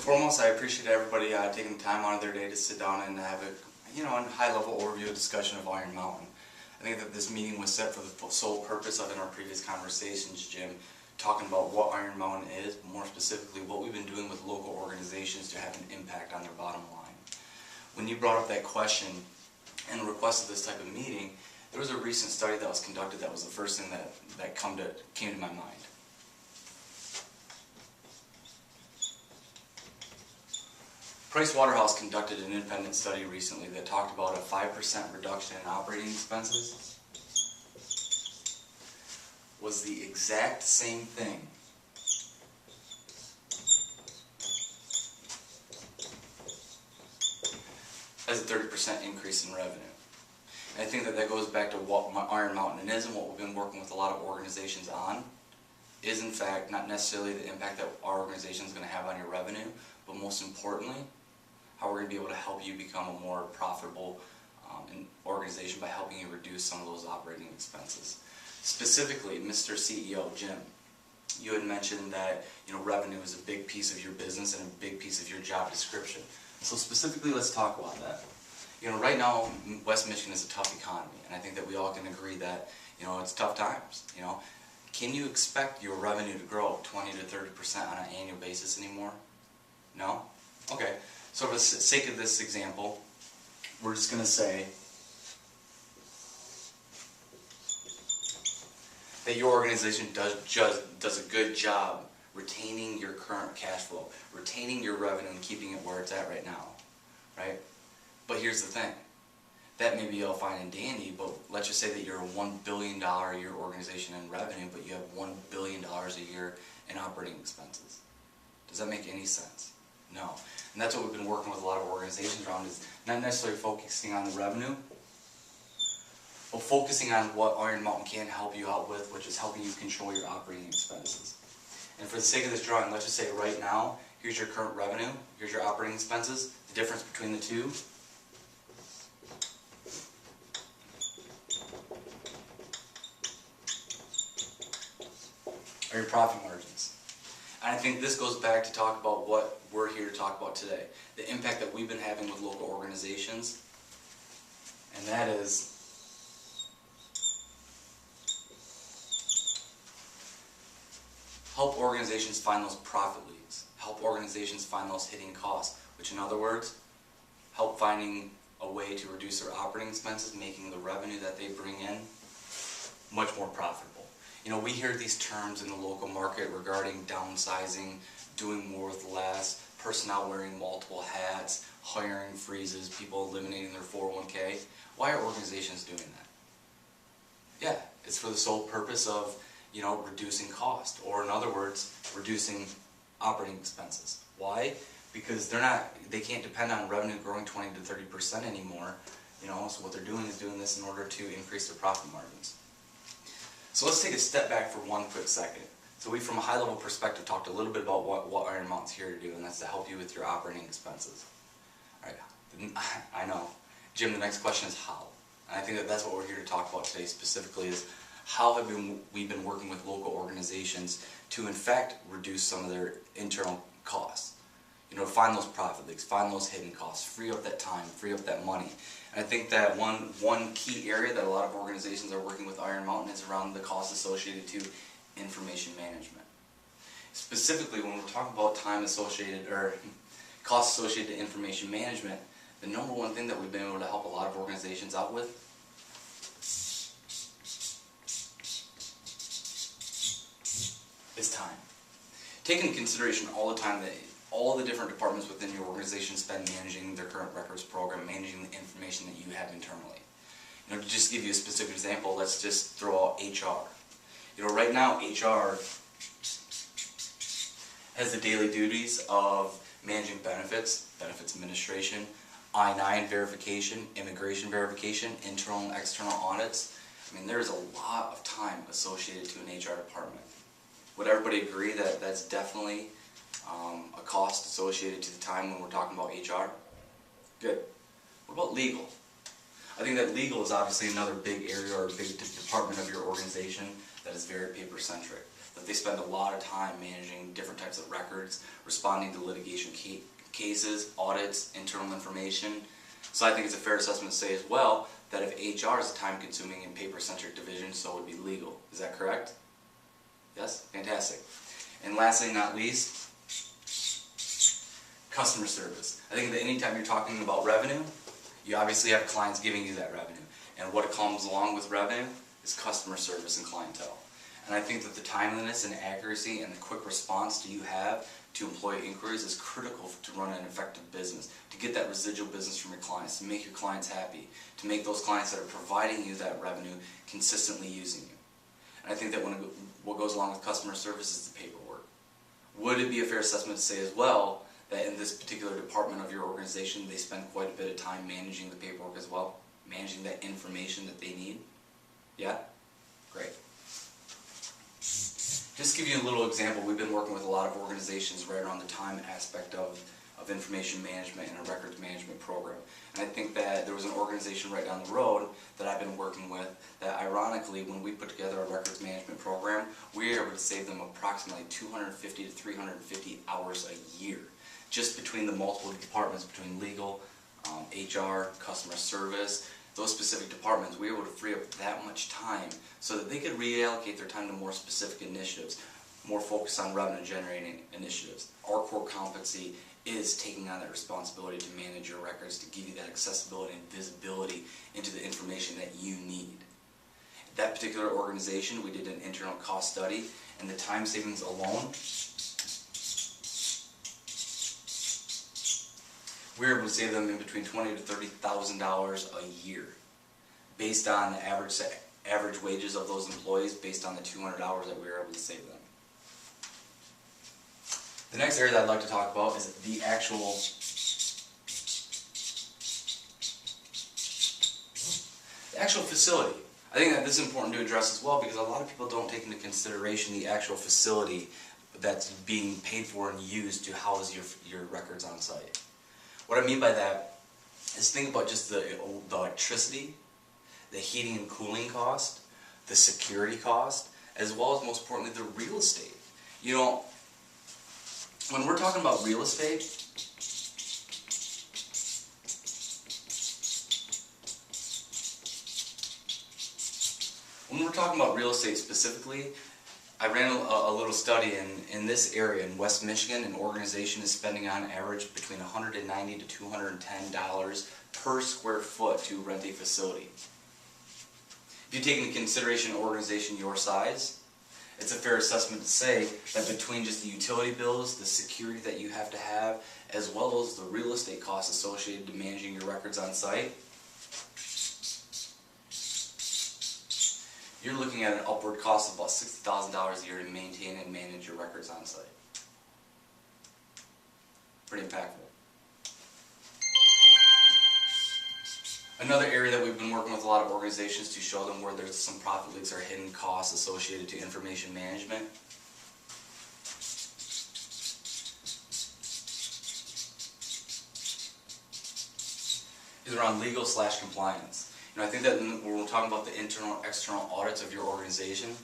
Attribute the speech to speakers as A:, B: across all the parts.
A: foremost, I appreciate everybody taking the time out of their day to sit down and have a high-level overview discussion of Iron Mountain. I think that this meeting was set for the sole purpose of, in our previous conversations, Jim, talking about what Iron Mountain is, but more specifically what we've been doing with local organizations to have an impact on their bottom line. When you brought up that question and requested this type of meeting, there was a recent study that was conducted that was the first thing that came to my mind. Price Waterhouse conducted an independent study recently that talked about a 5% reduction in operating expenses was the exact same thing as a 30% increase in revenue. And I think that goes back to what Iron Mountain is and what we've been working with a lot of organizations on is in fact not necessarily the impact that our organization is going to have on your revenue, but most importantly, how we're going to be able to help you become a more profitable organization by helping you reduce some of those operating expenses. Specifically, Mr. CEO, Jim, you had mentioned that revenue is a big piece of your business and a big piece of your job description. So specifically, let's talk about that. Right now, West Michigan is a tough economy, and I think that we all can agree that it's tough times. Can you expect your revenue to grow 20 to 30% on an annual basis anymore? No? Okay. So for the sake of this example, we're just going to say that your organization does a good job retaining your current cash flow, retaining your revenue and keeping it where it's at right now, right? But here's the thing. That may be all fine and dandy, but let's just say that you're a $1 billion a year organization in revenue, but you have $1 billion a year in operating expenses. Does that make any sense? No. And that's what we've been working with a lot of organizations around, is not necessarily focusing on the revenue, but focusing on what Iron Mountain can help you out with, which is helping you control your operating expenses. And for the sake of this drawing, let's just say right now, here's your current revenue, here's your operating expenses. The difference between the two are your profit margins. And I think this goes back to talk about what we're here to talk about today, the impact that we've been having with local organizations, and that is help organizations find those profit leads, help organizations find those hidden costs, which in other words, help finding a way to reduce their operating expenses, making the revenue that they bring in much more profitable. We hear these terms in the local market regarding downsizing, doing more with less, personnel wearing multiple hats, hiring freezes, people eliminating their 401k. Why are organizations doing that? Yeah, it's for the sole purpose of, reducing cost, or in other words, reducing operating expenses. Why? Because they can't depend on revenue growing 20 to 30% anymore. So what they're doing is doing this in order to increase their profit margins. So let's take a step back for one quick second. So we, from a high-level perspective, talked a little bit about what Iron Mountain's here to do, and that's to help you with your operating expenses. All right, I know. Jim, the next question is how. And I think that that's what we're here to talk about today specifically, is how have we been working with local organizations to, in fact, reduce some of their internal costs. Find those profit leaks, find those hidden costs, free up that time, free up that money. And I think that one key area that a lot of organizations are working with Iron Mountain is around the costs associated to information management. Specifically, when we're talking about costs associated to information management, the number one thing that we've been able to help a lot of organizations out with is time. Take into consideration all the time that all the different departments within your organization spend managing their current records program, managing the information that you have internally. To just give you a specific example, let's just throw out HR. Right now HR has the daily duties of managing benefits administration, I-9 verification, immigration verification, internal and external audits. There's a lot of time associated to an HR department. Would everybody agree that that's definitely a cost associated to the time when we're talking about HR? Good. What about legal? I think that legal is obviously another big area or a big department of your organization that is very paper-centric. that they spend a lot of time managing different types of records, responding to litigation cases, audits, internal information. So I think it's a fair assessment to say as well that if HR is a time-consuming and paper-centric division, so would be legal. Is that correct? Yes? Fantastic. And lastly, not least, customer service. I think that anytime you're talking about revenue, you obviously have clients giving you that revenue. And what comes along with revenue is customer service and clientele. And I think that the timeliness and accuracy and the quick response that you have to employee inquiries is critical to run an effective business, to get that residual business from your clients, to make your clients happy, to make those clients that are providing you that revenue consistently using you. And I think that what goes along with customer service is the paperwork. Would it be a fair assessment to say as well that in this particular department of your organization they spend quite a bit of time managing the paperwork as well, managing that information that they need? Yeah? Great. Just to give you a little example, we've been working with a lot of organizations right around the time aspect of information management and a records management program. And I think that there was an organization right down the road that I've been working with that ironically, when we put together a records management program, we were able to save them approximately 250 to 350 hours a year, just between the multiple departments, between legal, HR, customer service, those specific departments. We were able to free up that much time so that they could reallocate their time to more specific initiatives, more focus on revenue generating initiatives. Our core competency is taking on that responsibility to manage your records, to give you that accessibility and visibility into the information that you need. That particular organization, we did an internal cost study, and the time savings alone, we were able to save them in between $20,000 to $30,000 a year, based on the average wages of those employees, based on the 200 hours that we were able to save them. The next area that I'd like to talk about is the actual facility. I think that this is important to address as well because a lot of people don't take into consideration the actual facility that's being paid for and used to house your records on site. What I mean by that is think about just the electricity, the heating and cooling cost, the security cost, as well as most importantly the real estate. You know, when we're talking about real estate, specifically, I ran a little study in this area in West Michigan. An organization is spending on average between $190 to $210 per square foot to rent a facility. If you take into consideration an organization your size, it's a fair assessment to say that between just the utility bills, the security that you have to have, as well as the real estate costs associated to managing your records on site, you're looking at an upward cost of about $60,000 a year to maintain and manage your records on site. Pretty impactful. Another area that we've been working with a lot of organizations to show them where there's some profit leaks or hidden costs associated to information management is around legal/compliance. You know, I think that when we're talking about the internal and external audits of your organization,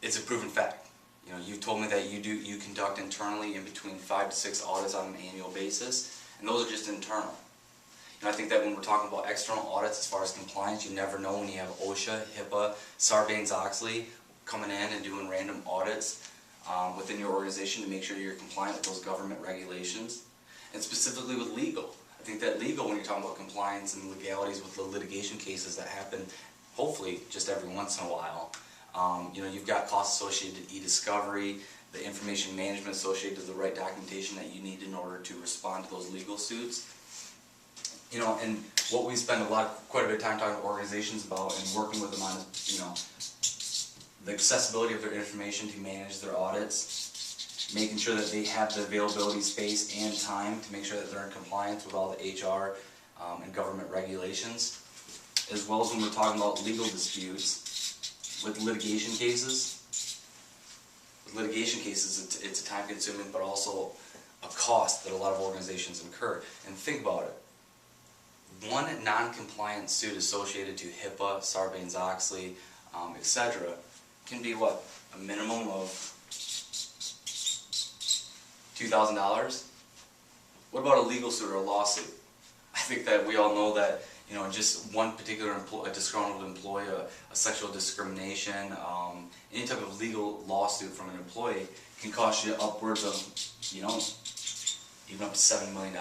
A: it's a proven fact. You know, you've told me that you conduct internally in between 5 to 6 audits on an annual basis, and those are just internal. And I think that when we're talking about external audits as far as compliance, you never know when you have OSHA, HIPAA, Sarbanes-Oxley coming in and doing random audits within your organization to make sure you're compliant with those government regulations. And specifically with legal. I think that legal, when you're talking about compliance and legalities with the litigation cases that happen, hopefully just every once in a while, you know, you've got costs associated to e-discovery, the information management associated to the right documentation that you need in order to respond to those legal suits. You know, and what we spend quite a bit of time talking to organizations about and working with them on is, you know, the accessibility of their information to manage their audits, making sure that they have the availability, space, and time to make sure that they're in compliance with all the HR and government regulations, as well as when we're talking about legal disputes with litigation cases. With litigation cases, it's a time-consuming but also a cost that a lot of organizations incur. And think about it. One non-compliant suit associated to HIPAA, Sarbanes-Oxley, etc. can be what? a minimum of $2,000? What about a legal suit or a lawsuit? I think that we all know that, you know, just one particular a disgruntled employee, a sexual discrimination, any type of legal lawsuit from an employee can cost you upwards of, you know, even up to $7 million.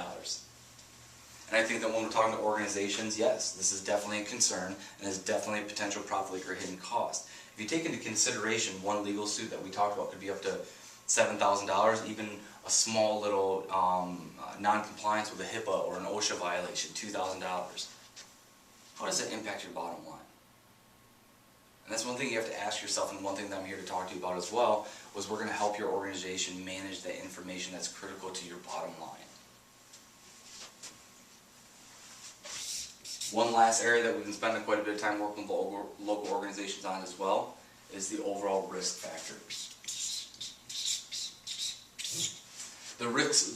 A: And I think that when we're talking to organizations, yes, this is definitely a concern and is definitely a potential profit leak or hidden cost. If you take into consideration one legal suit that we talked about could be up to $7,000, even a small little non-compliance with a HIPAA or an OSHA violation, $2,000. How does that impact your bottom line? And that's one thing you have to ask yourself, and one thing that I'm here to talk to you about as well, was we're going to help your organization manage that information that's critical to your bottom line. One last area that we've been spending quite a bit of time working with local organizations on as well is the overall risk factors. The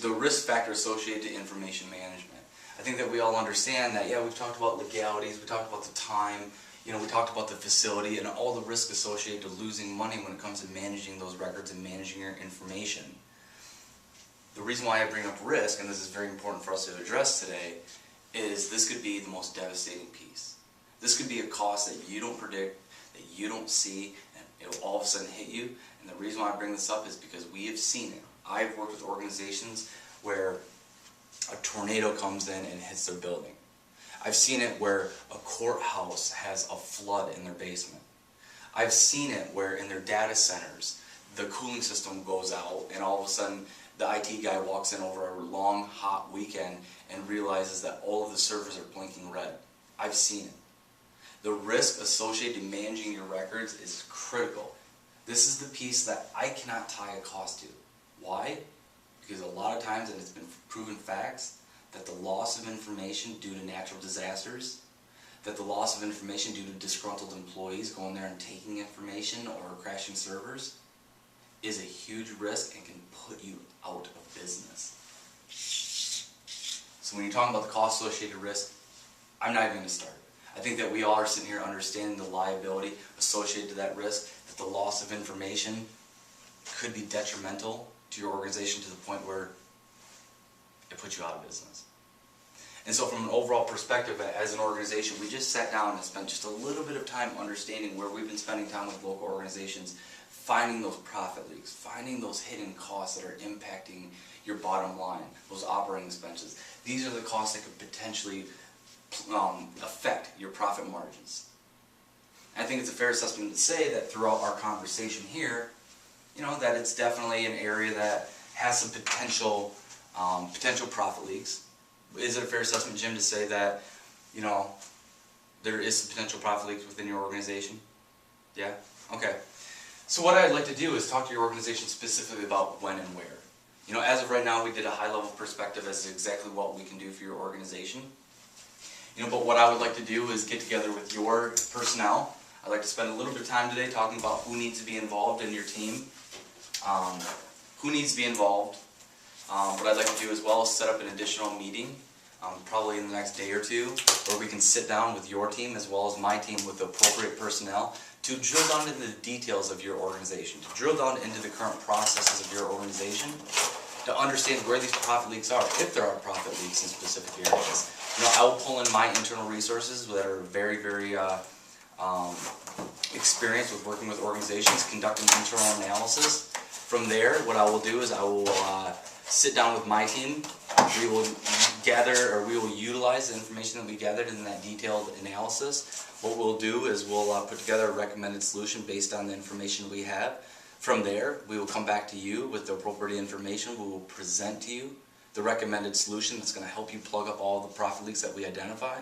A: risk factor associated to information management. I think that we all understand that, yeah, we've talked about legalities, we talked about the time, you know, we talked about the facility and all the risk associated to losing money when it comes to managing those records and managing your information. The reason why I bring up risk, and this is very important for us to address today, is this could be the most devastating piece. This could be a cost that you don't predict, that you don't see, and it will all of a sudden hit you. And the reason why I bring this up is because we have seen it. I've worked with organizations where a tornado comes in and hits their building. I've seen it where a courthouse has a flood in their basement. I've seen it where in their data centers the cooling system goes out and all of a sudden the IT guy walks in over a long hot weekend and realizes that all of the servers are blinking red. I've seen it. The risk associated to managing your records is critical. This is the piece that I cannot tie a cost to. Why? Because a lot of times, and it's been proven facts, that the loss of information due to natural disasters, that the loss of information due to disgruntled employees going there and taking information or crashing servers is a huge risk and can put you out of business. So when you're talking about the cost associated risk, I'm not even going to start. I think that we all are sitting here understanding the liability associated to that risk, that the loss of information could be detrimental to your organization to the point where it puts you out of business. And so from an overall perspective, as an organization, we just sat down and spent just a little bit of time understanding where we've been spending time with local organizations, finding those profit leaks, finding those hidden costs that are impacting your bottom line, those operating expenses. These are the costs that could potentially affect your profit margins. And I think it's a fair assessment to say that throughout our conversation here, you know, that it's definitely an area that has some potential profit leaks. Is it a fair assessment, Jim, to say that, you know, there is some potential profit leaks within your organization? Yeah? Okay. So what I'd like to do is talk to your organization specifically about when and where. You know, as of right now, we did a high-level perspective as to exactly what we can do for your organization. You know, but what I would like to do is get together with your personnel. I'd like to spend a little bit of time today talking about who needs to be involved in your team, who needs to be involved. What I'd like to do as well is set up an additional meeting, probably in the next day or two, where we can sit down with your team as well as my team with the appropriate personnel to drill down into the details of your organization, to drill down into the current processes of your organization, to understand where these profit leaks are, if there are profit leaks in specific areas. You know, I will pull in my internal resources that are very, very experienced with working with organizations, conducting internal analysis. From there, what I will do is I will sit down with my team. We will gather, or we will utilize the information that we gathered in that detailed analysis. What we'll do is we'll put together a recommended solution based on the information we have. From there, we will come back to you with the appropriate information. We will present to you the recommended solution that's going to help you plug up all the profit leaks that we identify.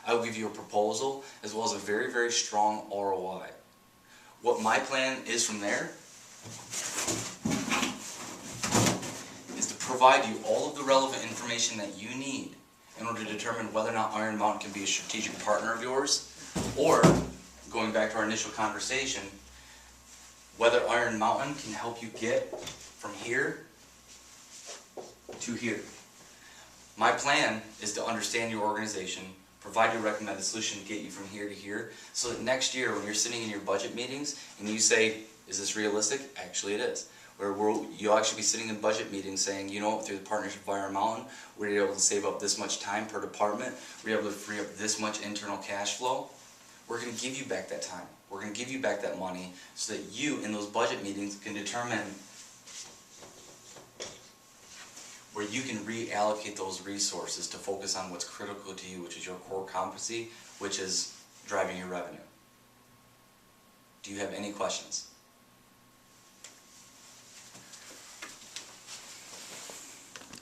A: I will give you a proposal as well as a very, very strong ROI. What my plan is from there is to provide you all of the relevant information that you need in order to determine whether or not Iron Mountain can be a strategic partner of yours, or, going back to our initial conversation, whether Iron Mountain can help you get from here to here. My plan is to understand your organization, provide you a recommended solution to get you from here to here, so that next year when you're sitting in your budget meetings and you say, Is this realistic? Actually it is. You'll actually be sitting in budget meetings saying, you know, through the partnership of Iron Mountain, we're able to save up this much time per department, we're able to free up this much internal cash flow. We're going to give you back that time. We're going to give you back that money so that you, in those budget meetings, can determine where you can reallocate those resources to focus on what's critical to you, which is your core competency, which is driving your revenue. Do you have any questions?